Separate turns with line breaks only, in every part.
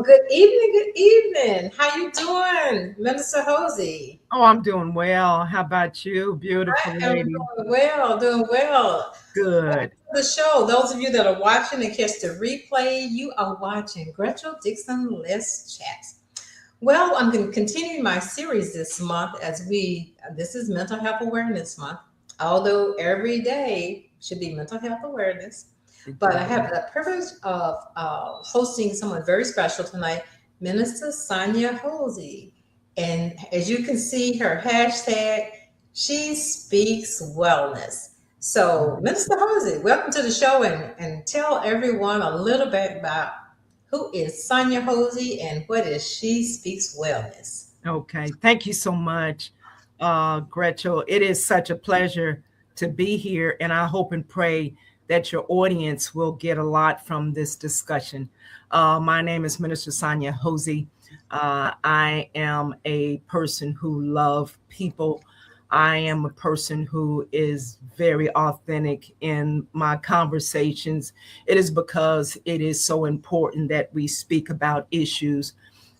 Well, good evening, good evening. How you doing, Minister Hosey?
Oh, I'm doing well. How about you, beautiful
I am
lady?
doing well, doing well.
Good.
The show, those of you that are watching and catch the replay, you are watching Gretchel Dixon Let's Chat. Well, I'm going to continue my series this month this is Mental Health Awareness Month, although every day should be Mental Health Awareness.
It
But I
does.
have the privilege of hosting someone very special tonight, Minister Sonya Hosey. And as you can see, her hashtag, she speaks wellness. So, Minister Hosey, welcome to the show and tell everyone a little bit about who is Sonya Hosey and what is She Speaks Wellness.
Okay. Thank you so much, Gretchel. It is such a pleasure to be here, and I hope and pray that your audience will get a lot from this discussion. My name is Minister Sonya Hosey. I am a person who loves people. I am a person who is very authentic in my conversations. It is because it is so important that we speak about issues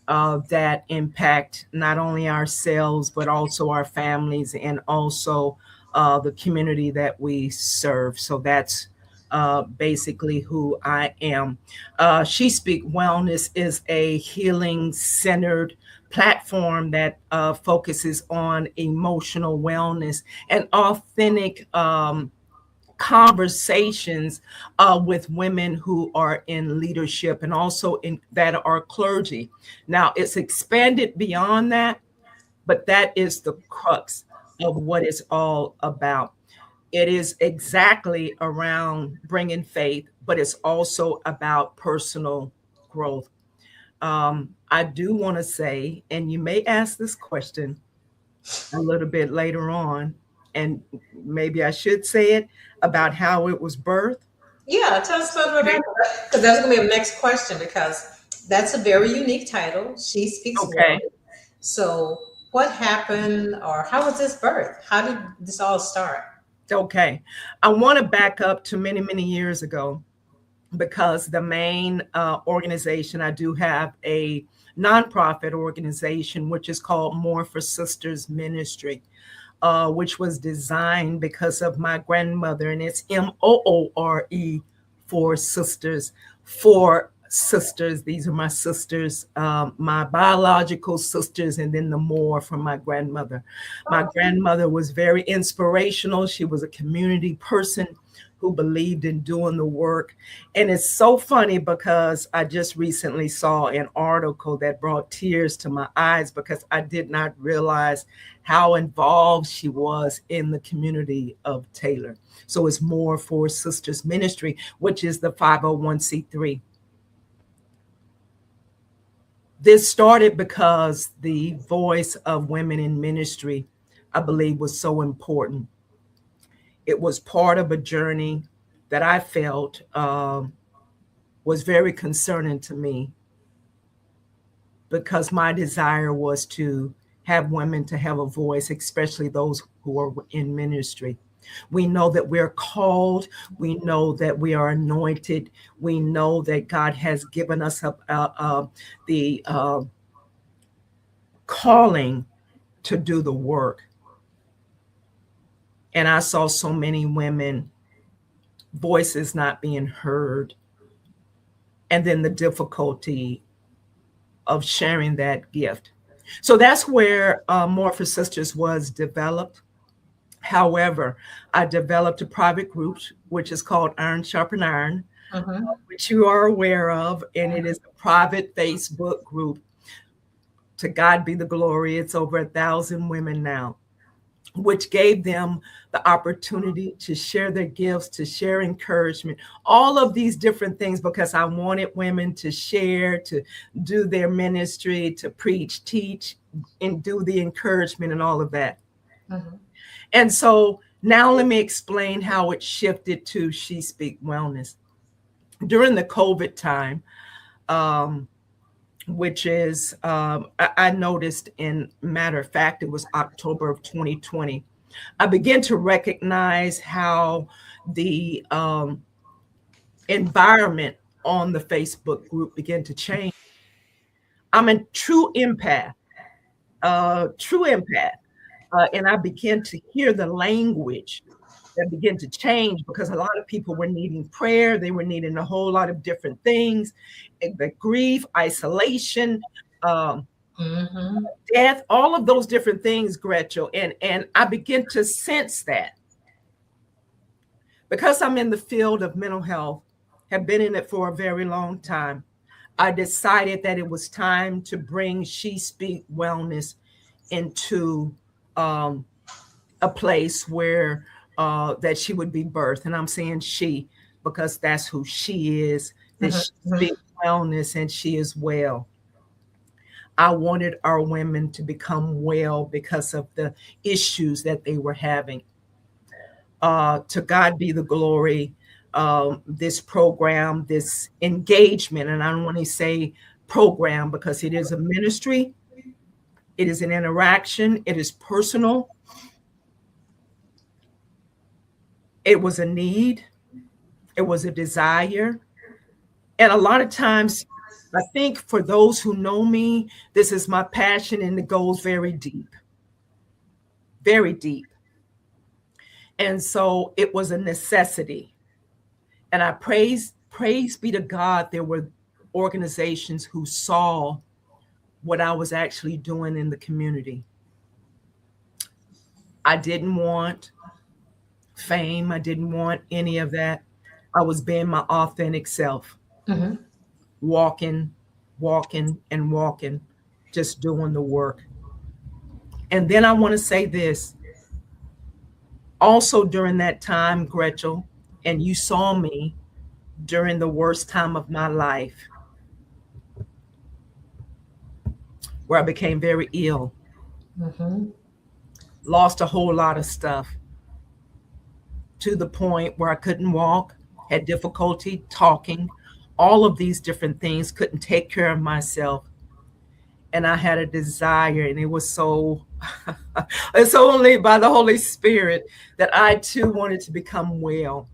that impact not only ourselves, but also our families and also the community that we serve. So that's basically who I am. She Speak Wellness is a healing centered platform that focuses on emotional wellness and authentic conversations with women who are in leadership and also in that are clergy. Now it's expanded beyond that, but that is the crux of what it's all about. It is exactly around bringing faith, but it's also about personal growth. I do want to say, and you may ask this question a little bit later on, and maybe I should say it about how it was birthed.
Yeah, tell us a little bit
Okay.
about that because that's going to be a next question because that's a very unique title. She Speaks
Okay.
Wellness. So, what happened or how was this birth? How did this all start?
Okay. I want to back up to many, many years ago because the main organization, I do have a nonprofit organization, which is called More for Sisters Ministry, which was designed because of my grandmother, and it's MOORE for sisters, for sisters. These are my sisters, my biological sisters, and then the more from my grandmother. My grandmother was very inspirational. She was a community person who believed in doing the work. And it's so funny because I just recently saw an article that brought tears to my eyes because I did not realize how involved she was in the community of Taylor. So it's More for Sisters Ministry, which is the 501c3. This started because the voice of women in ministry, I believe, was so important. It was part of a journey that I felt was very concerning to me because my desire was to have women to have a voice, especially those who are in ministry. We know that we're called. We know that we are anointed. We know that God has given us the calling to do the work. And I saw so many women voices not being heard, and then the difficulty of sharing that gift. So that's where More for Sisters was developed. However, I developed a private group, which is called Iron Sharpen Iron,
Mm-hmm.
which you are aware of, and it is a private Facebook group. To God be the glory. It's over 1,000 women now, which gave them the opportunity to share their gifts, to share encouragement, all of these different things, because I wanted women to share, to do their ministry, to preach, teach, and do the encouragement and all of that.
Mm-hmm.
And so now let me explain how it shifted to She Speak Wellness. During the COVID time, um, which is, I noticed, in matter of fact, it was October of 2020, I began to recognize how the environment on the Facebook group began to change. I'm a true empath, true empath. And I began to hear the language that began to change because a lot of people were needing prayer. They were needing a whole lot of different things, the grief, isolation, um,
Mm-hmm.
death, all of those different things, Gretchel. And I begin to sense that because I'm in the field of mental health, have been in it for a very long time. I decided that it was time to bring She Speak Wellness into um, a place where that she would be birthed. And I'm saying she because that's who she is, that she
Mm-hmm.
speaks wellness and she is well. I wanted our women to become well because of the issues that they were having. To God be the glory. This program, this engagement, and I don't want to say program because it is a ministry, it is an interaction, it is personal, it was a need, it was a desire. And a lot of times, I think for those who know me, this is my passion and it goes very deep, very deep. And so it was a necessity. And I praise be to God, there were organizations who saw what I was actually doing in the community. I didn't want fame, I didn't want any of that. I was being my authentic self,
Mm-hmm.
walking, walking, and walking, just doing the work. And then I want to say this also during that time, Gretchel, and you saw me during the worst time of my life where I became very ill,
Mm-hmm.
lost a whole lot of stuff to the point where I couldn't walk, had difficulty talking, all of these different things, couldn't take care of myself. And I had a desire, and it was so, it's only by the Holy Spirit that I too wanted to become well.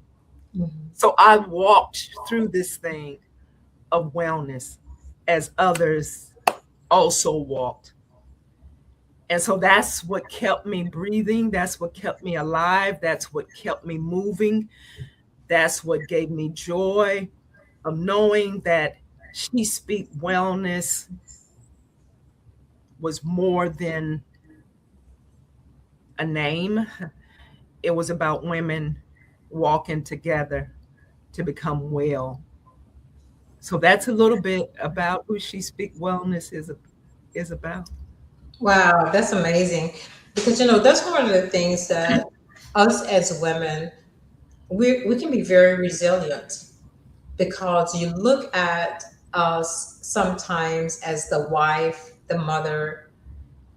Mm-hmm.
So I walked through this thing of wellness as others also walked. And so that's what kept me breathing. That's what kept me alive. That's what kept me moving. That's what gave me joy of knowing that She Speak Wellness was more than a name. It was about women walking together to become well. So that's a little bit about who She Speak Wellness is about.
Wow, that's amazing. Because that's one of the things that us as women, we can be very resilient because you look at us sometimes as the wife, the mother,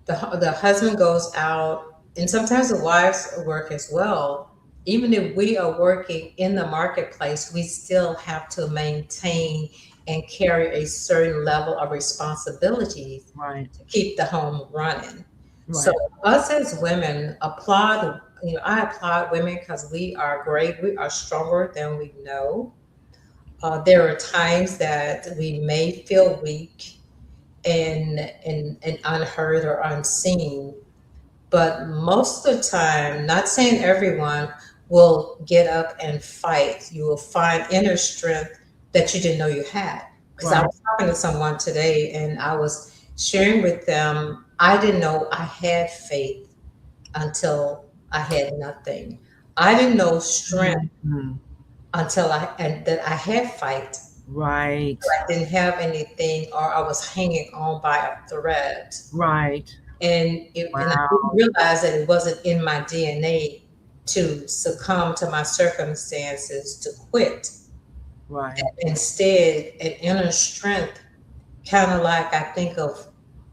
the husband goes out, and sometimes the wives work as well. Even if we are working in the marketplace, we still have to maintain and carry a certain level of responsibility
Right,
to keep the home running. So
right,
us as women applaud, I applaud women because we are great. We are stronger than we know. There are times that we may feel weak and unheard or unseen. But most of the time, not saying everyone will get up and fight. You will find inner strength that you didn't know you had. Because I
right,
was talking to someone today and I was sharing with them, I didn't know I had faith until I had nothing. I didn't know strength
mhm,
until and that I had fight.
right,
I didn't have anything or I was hanging on by a thread.
right.
And I didn't
Wow,
realize that it wasn't in my DNA to succumb to my circumstances to quit.
right,
Instead, an inner strength, kind of like I think of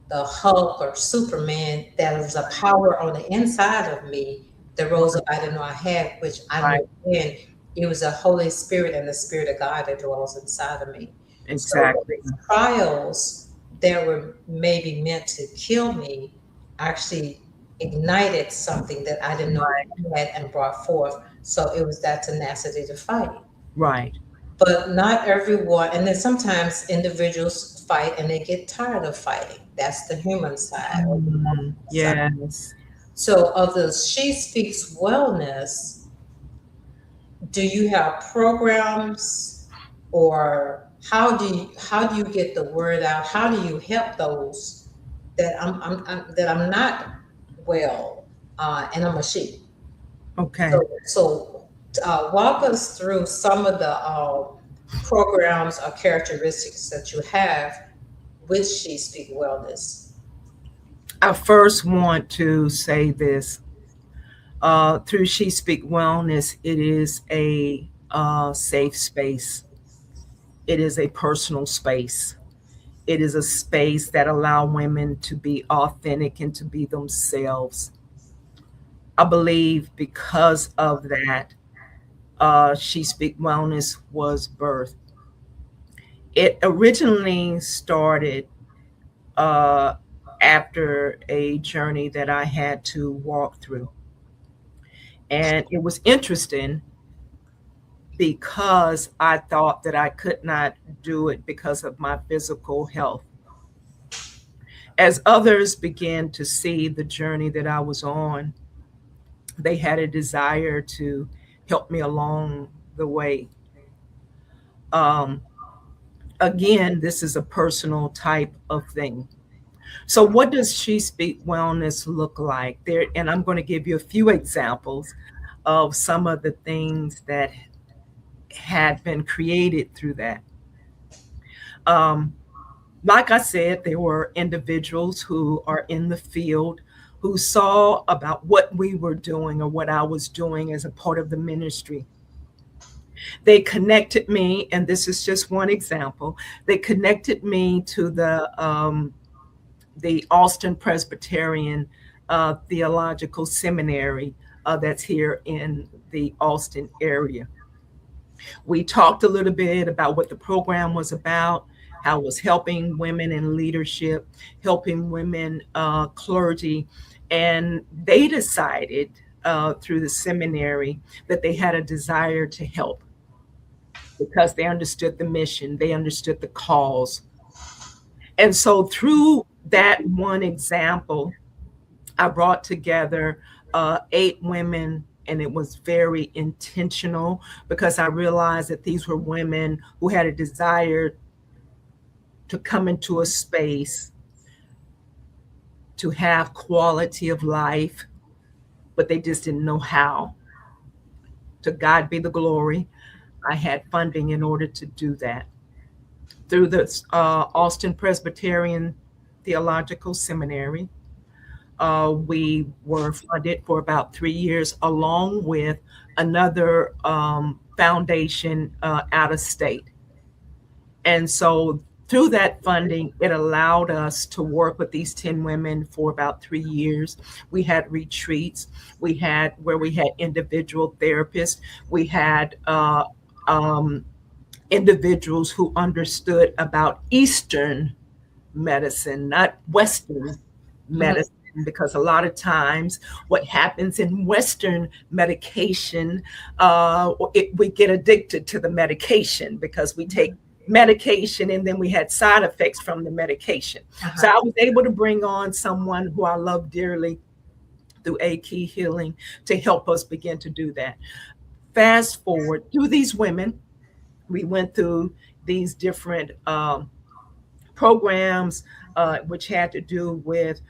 the Hulk or Superman, that was a power on the inside of me that rose up I didn't know I had, which I
right,
know then it was the Holy Spirit and the Spirit of God that dwells inside of me. So
exactly.
those trials that were maybe meant to kill me actually ignited something that I didn't know
Right,
I had and brought forth. So it was that tenacity to fight.
right,
But not everyone, and then sometimes individuals fight and they get tired of fighting. That's the human side or the side.
Yes.
So, of the She Speaks Wellness, do you have programs, or how do you get the word out? How do you help those that I'm not well, and I'm a she?
Okay.
So, walk us through some of the programs or characteristics that you have with She Speak Wellness.
I first want to say this. Through She Speak Wellness, it is a safe space. It is a personal space. It is a space that allow women to be authentic and to be themselves. I believe because of that, She Speak Wellness was birthed. It originally started uh, after a journey that I had to walk through. And it was interesting because I thought that I could not do it because of my physical health. As others began to see the journey that I was on, they had a desire to help me along the way. Um, Again, this is a personal type of thing. So, what does She Speak Wellness look like? There, and I'm going to give you a few examples of some of the things that had been created through that. Um, like I said, there were individuals who are in the field who saw about what we were doing or what I was doing as a part of the ministry. They connected me, and this is just one example. They connected me to the Austin Presbyterian Theological Seminary that's here in the Austin area. We talked a little bit about what the program was about, how it was helping women in leadership, helping women clergy, and they decided through the seminary that they had a desire to help because they understood the mission, they understood the cause. And so through that one example, I brought together 8 women, and it was very intentional because I realized that these were women who had a desire to come into a space to have quality of life, but they just didn't know how. To God be the glory. I had funding in order to do that. Through the Austin Presbyterian Theological Seminary, we were funded for about 3 years, along with another foundation out of state. And so through that funding, it allowed us to work with these 10 women for about 3 years. We had retreats. We had where we had individual therapists. We had um, individuals who understood about Eastern medicine, not Western
Mhm.
medicine, because a lot of times what happens in Western medication, we get addicted to the medication because we take medication and then we had side effects from the medication. So
Uh-huh.
I was able to bring on someone who I love dearly through A Key Healing to help us begin to do that. Fast forward through these women, we went through these different programs, which had to do with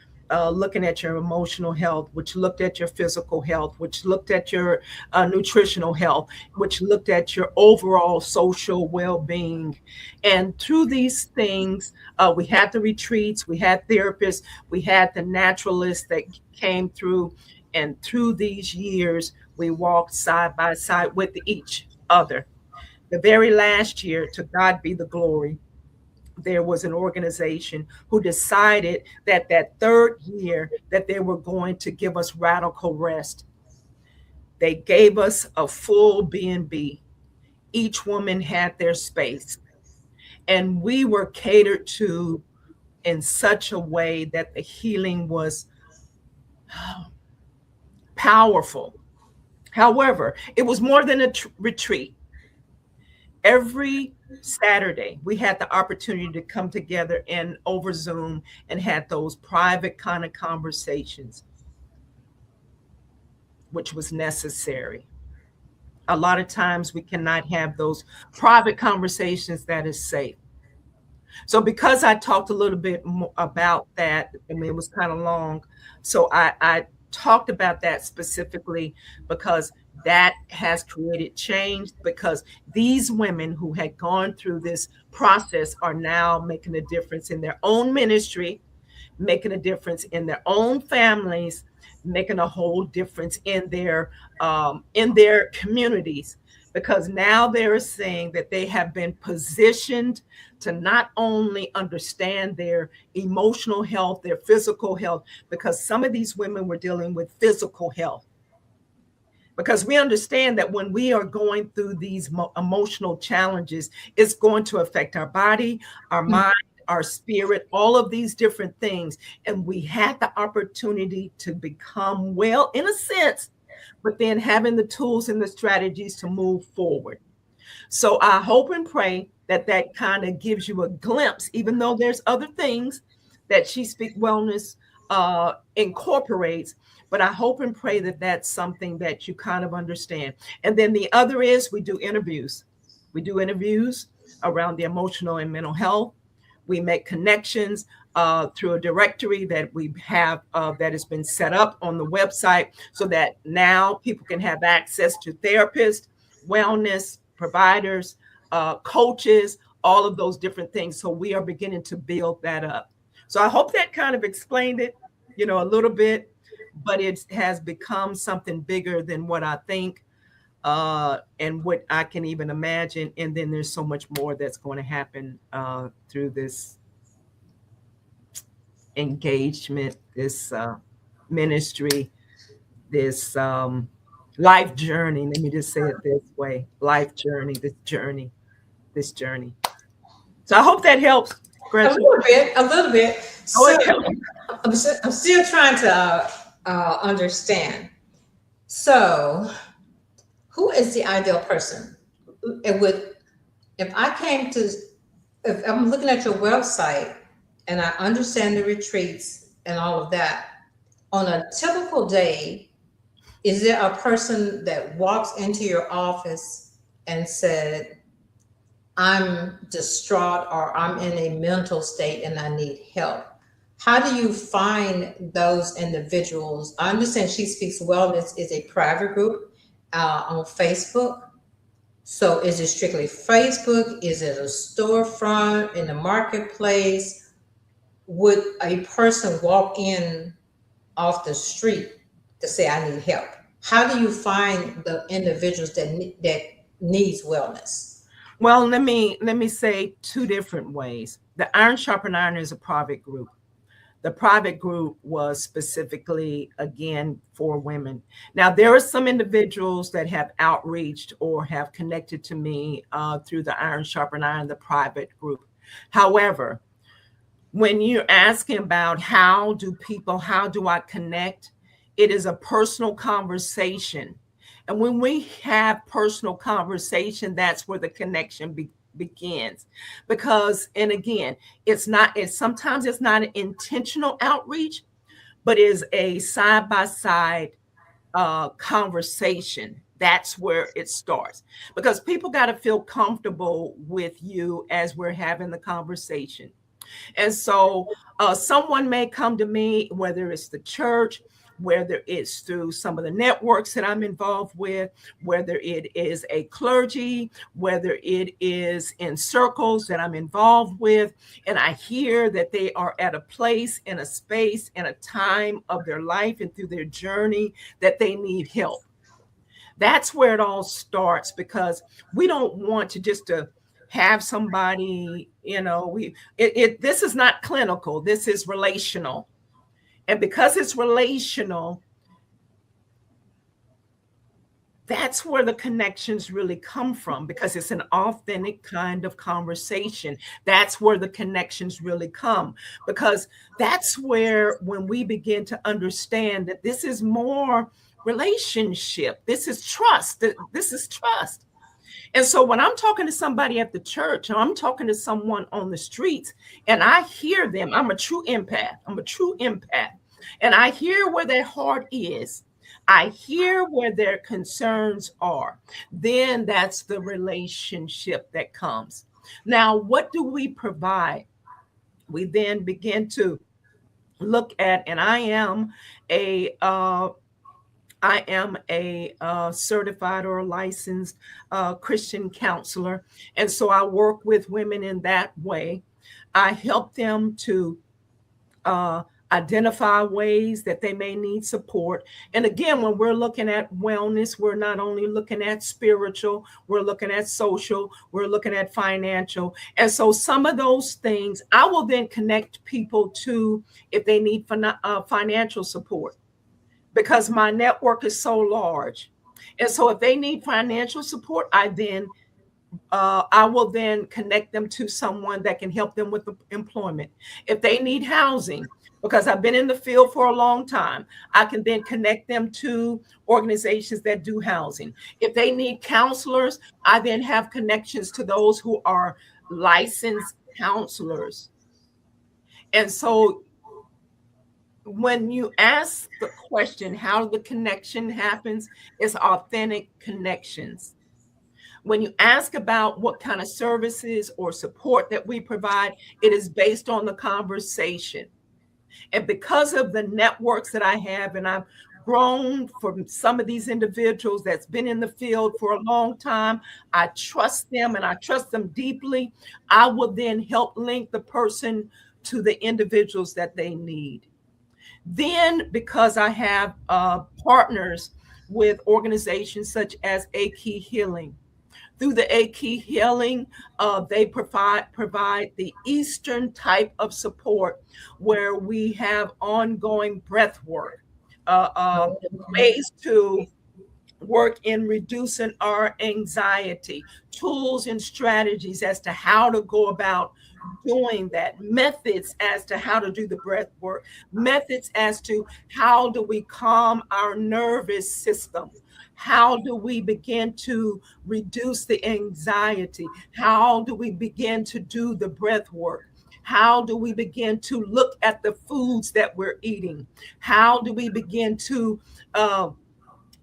looking at your emotional health, which looked at your physical health, which looked at your nutritional health, which looked at your overall social well being. And through these things, we had the retreats, we had therapists, we had the naturalists that came through. And through these years, we walked side by side with each other. The very last year, to God be the glory, there was an organization who decided that that third year that they were going to give us radical rest. They gave us a full B&B. Each woman had their space, and we were catered to in such a way that the healing was powerful. However, it was more than a retreat. Every Saturday, we had the opportunity to come together and over Zoom and had those private kind of conversations, which was necessary. A lot of times we cannot have those private conversations that is safe. So because I talked a little bit about that, I mean, it was kind of long. So I talked about that specifically because that has created change, because these women who had gone through this process are now making a difference in their own ministry, making a difference in their own families, making a whole difference in their communities, because now they're saying that they have been positioned to not only understand their emotional health, their physical health, because some of these women were dealing with physical health. Because we understand that when we are going through these emotional challenges, it's going to affect our body, our mind, our spirit, all of these different things. And we had the opportunity to become well, in a sense, but then having the tools and the strategies to move forward. So I hope and pray that that kind of gives you a glimpse, even though there's other things that She Speak Wellness incorporates. But I hope and pray that that's something that you kind of understand. And then the other is we do interviews. We do interviews around the emotional and mental health. We make connections through a directory that we have that has been set up on the website, so that now people can have access to therapists, wellness providers, coaches, all of those different things. So we are beginning to build that up. So I hope that kind of explained it, a little bit, but it has become something bigger than what I think and what I can even imagine. And then there's so much more that's going to happen through this engagement, this ministry, this life journey. Let me just say it this way: life journey, this journey. So I hope that helps,
A
Gretchen.
little bit, a little bit.
Oh,
So
it helps.
I'm still trying to understand. So, who is the ideal person? It would, if I came to, if I'm looking at your website and I understand the retreats and all of that, on a typical day, is there a person that walks into your office and said, I'm distraught or I'm in a mental state and I need help? How do you find those individuals? I understand She Speaks Wellness is a private group on Facebook. So is it strictly Facebook? Is it a storefront in the marketplace? Would a person walk in off the street to say, I need help? How do you find the individuals that needs wellness?
Well, let me say two different ways. The Iron Sharpen Iron is a private group. The private group was specifically, again, for women. Now, there are some individuals that have outreached or have connected to me through the Iron Sharpen Iron, the private group. However, when you're asking about how do I connect, it is a personal conversation. And when we have personal conversation, that's where the connection begins. Because, and again, sometimes it's not an intentional outreach, but is a side by side conversation. That's where it starts, because people got to feel comfortable with you as we're having the conversation. And so someone may come to me, whether it's the church, whether it's through some of the networks that I'm involved with, whether it is a clergy, whether it is in circles that I'm involved with, and I hear that they are at a place, in a space, in a time of their life and through their journey that they need help. That's where it all starts, because we don't want to just to have somebody, this is not clinical, this is relational. And because it's relational, that's where the connections really come from, because it's an authentic kind of conversation. That's where the connections really come, because that's where, when we begin to understand that this is more relationship, this is trust. And so when I'm talking to somebody at the church, or I'm talking to someone on the streets, and I hear them, I'm a true empath. I'm a true empath. And I hear where their heart is. I hear where their concerns are. Then that's the relationship that comes. Now, what do we provide? We then begin to look at, and a I am a certified or licensed Christian counselor. And so I work with women in that way. I help them to uh, identify ways that they may need support. And again, when we're looking at wellness, we're not only looking at spiritual, we're looking at social, we're looking at financial. And so some of those things, I will then connect people to if they need financial support, because my network is so large. And so if they need financial support, I will then connect them to someone that can help them with the employment. If they need housing, because I've been in the field for a long time, I can then connect them to organizations that do housing. If they need counselors, I then have connections to those who are licensed counselors. And so when you ask the question, how the connection happens, it's authentic connections. When you ask about what kind of services or support that we provide, it is based on the conversation. And because of the networks that I have, and I've grown from some of these individuals that's been in the field for a long time, I trust them and I trust them deeply. I will then help link the person to the individuals that they need. Then, because I have partners with organizations such as A Key Healing, through the A Key Healing, they provide the Eastern type of support where we have ongoing breath work, ways to work in reducing our anxiety, tools and strategies as to how to go about doing that, methods as to how to do the breath work, methods as to how do we calm our nervous system. How do we begin to reduce the anxiety? How do we begin to do the breath work? How do we begin to look at the foods that we're eating? How do we begin to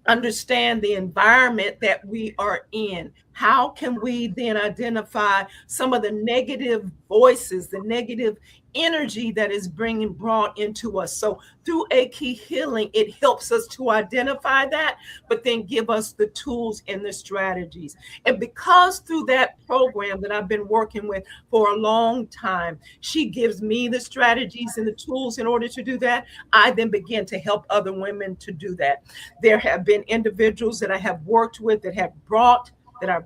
understand the environment that we are in? How can we then identify some of the negative voices, the negative energy that is bringing brought into us? So through A Key Healing, it helps us to identify that, but then give us the tools and the strategies. And because through that program that I've been working with for a long time, she gives me the strategies and the tools in order to do that, I then begin to help other women to do that. There have been individuals that I have worked with that I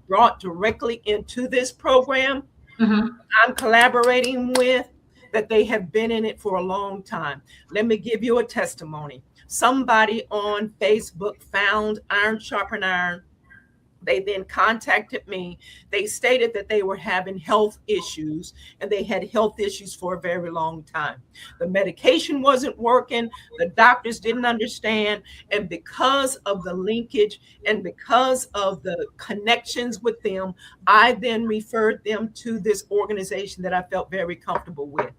brought directly into this program.
Mhm.
I'm collaborating with, that they have been in it for a long time. Let me give you a testimony. Somebody on Facebook found Iron Sharpen Iron. They then contacted me. They stated that they were having health issues, and they had health issues for a very long time. The medication wasn't working. The doctors didn't understand. And because of the linkage and because of the connections with them, I then referred them to this organization that I felt very comfortable with.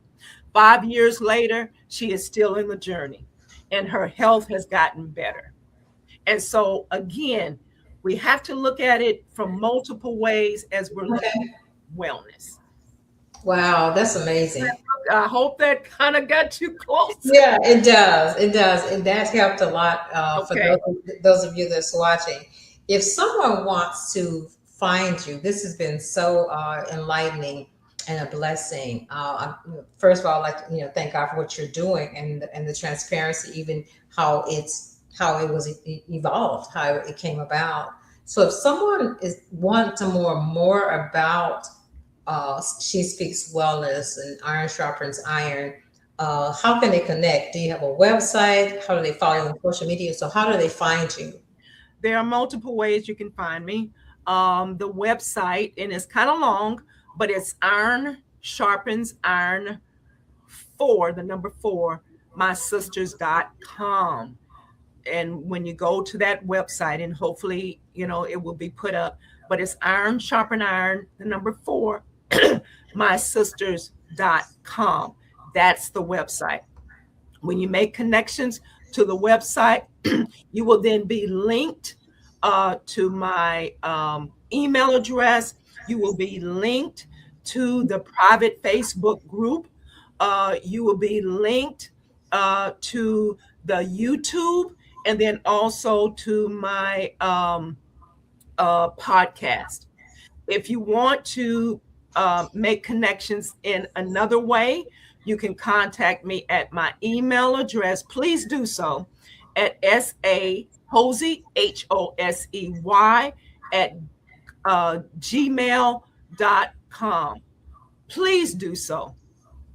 5 years later, she is still in the journey, and her health has gotten better. And so, again, we have to look at it from multiple ways as we're looking
Okay.
at wellness.
Wow, that's amazing.
I hope that kind of got you close.
Yeah, it does. It does. And that helped a lot for
Okay.
those of you that's watching. If someone wants to find you, this has been so enlightening and a blessing. First of all, I'd like to thank God for what you're doing and the transparency, even how it was evolved, how it came about. So if someone want to more about She Speaks Wellness and Iron Sharpens Iron, how can they connect? Do you have a website? How do they follow you on social media? So how do they find you?
There are multiple ways you can find me. The website, and it's kind of long, but it's Iron Sharpens Iron 4, the number 4, mysisters.com. and when you go to that website, and hopefully, it will be put up, but it's Iron Sharpen Iron, the number 4, mysisters.com. That's the website. When you make connections to the website, you will then be linked to my email address. You will be linked to the private Facebook group. You will be linked to the YouTube, and then also to my podcast. If you want to make connections in another way, you can contact me at my email address. Please do so at Hosey, Hosey, at gmail.com. Please do so.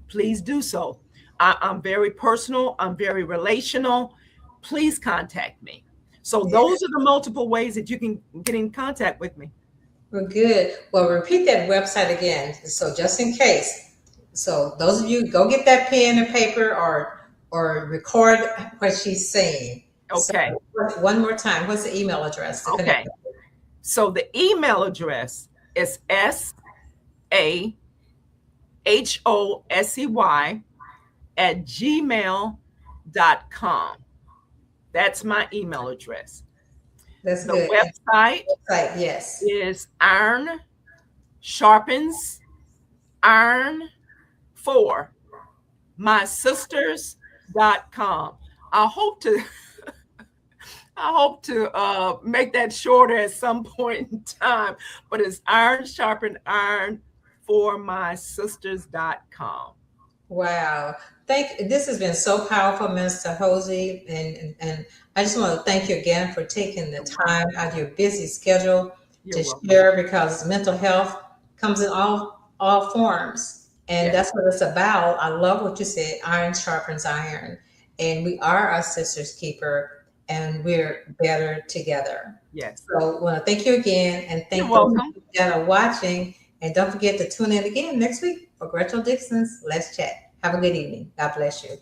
Please do so. I'm very personal. I'm very relational. Please contact me. So those are the multiple ways that you can get in contact with me.
Well, good. Well, repeat that website again. So just in case. So those of you, go get that pen and paper or record what she's saying.
Okay.
So one more time. What's the email address?
Okay. So the email address is SAHOSEY@gmail.com. That's my email address.
That's
the
good.
Website,
yes,
is Iron Sharpens Iron 4, mysisters.com. I hope to make that shorter at some point in time, but it's Iron Sharpen Iron 4, mysisters.com.
Wow. This has been so powerful, Minister Hosey, and I just want to thank you again for taking the time out of your busy schedule to share, because mental health comes in all forms, and that's what it's about. I love what you said, iron sharpens iron, and we are our sister's keeper, and we're better together.
Yes.
So I want to thank you again, and thank those that are watching, and don't forget to tune in again next week for Gretchel Dixon's Let's Chat. Have a good evening. God bless you.